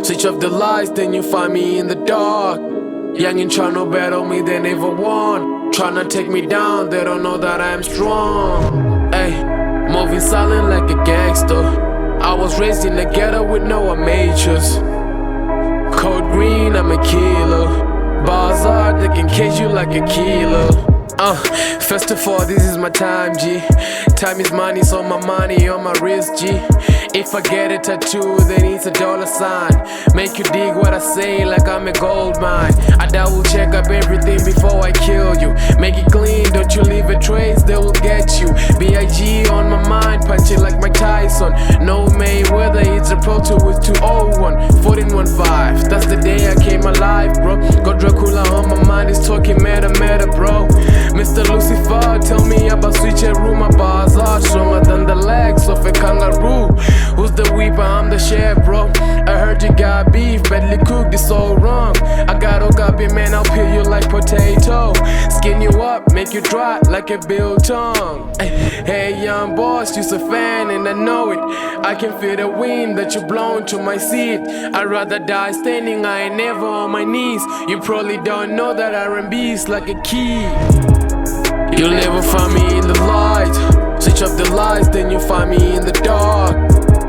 Switch off the lights, then you find me in the dark. Young and tryna battle me, they never won. Tryna take me down, they don't know that I am strong. Ayy, moving silent like a gangster. I was raised in the ghetto with no amateurs. Code green, I'm a killer. Bars hard, they can cage you like a killer. First of all, this is my time, G. Time is money, so my money on my wrist, G. If I get a tattoo, then it's a $sign. Make you dig what I say like I'm a gold mine. I double check up everything before I kill you. Make it clean, don't you leave a trace, they will get you. B.I.G. on my mind, punch it like Mike Tyson. No Mayweather, it's a Pro Tour with 201, 14-15. That's the day I came alive, bro. Got Dracula on my mind, it's talking meta, bro. Mr. Lucifer, tell me about switcheroo. My bars are stronger than the legs of a kangaroo. Who's the weeper? I'm the chef, bro. I heard you got beef, badly cooked, it's all wrong. I got Okabe, man, I'll peel you like potato. Skin you up, make you dry like a biltong. Hey, young boss, you's a fan and I know it. I can feel the wind that you blown to my seat. I'd rather die standing, I ain't never on my knees. You probably don't know that R&B is like a key. You'll never find me in the light. Switch off the lights, then you find me in the dark.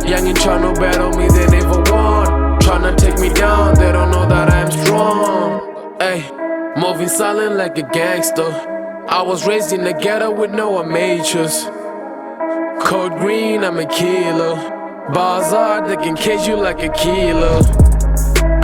Young and tryna battle me, they never won. Tryna take me down, they don't know that I am strong. Ayy, moving silent like a gangster. I was raised in the ghetto with no amateurs. Code green, I'm a killer. Bars hard, they can cage you like a killer.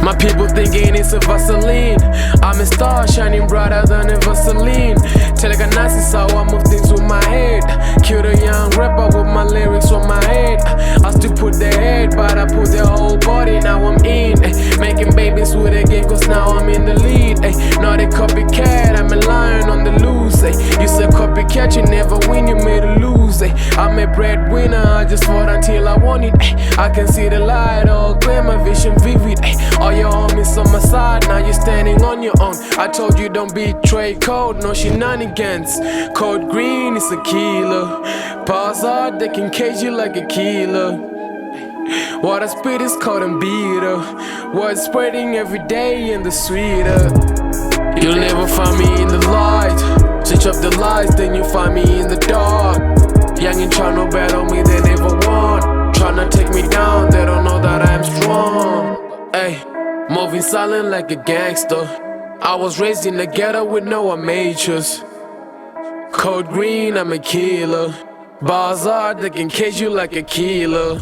My people thinking it's a Vaseline. I'm a star shining brighter than a Vaseline. Telekinesis is how I move things with my head. Killed a young rapper with my lyrics on my head. I still put their head, but I put their whole body. Now I'm in, making babies with a game, cause now I'm in the lead. Not a copycat, I'm a lion on the loose. You said copycat, you never win, you made a lose. I'm a breadwinner, I just fought until I won it. I can see the light, all clear, my vision vivid. All your homies on my side, now you're standing on your own. I told you don't betray code, no shenanigans. Code green is a killer. Bars hard, they can cage you like a killer. What I spit is called Rmb-Killer. What's spreading every day and the sweeter. You'll never find me in the light. Switch off the lights, then you find me in the dark. Young and tryna battle me, they never won. Tryna take me down, they don't know that I am strong. Ayy, moving silent like a gangster. I was raised in the ghetto with no amateurs. Code green, I'm a killer. Bars hard, they can cage you like a killer.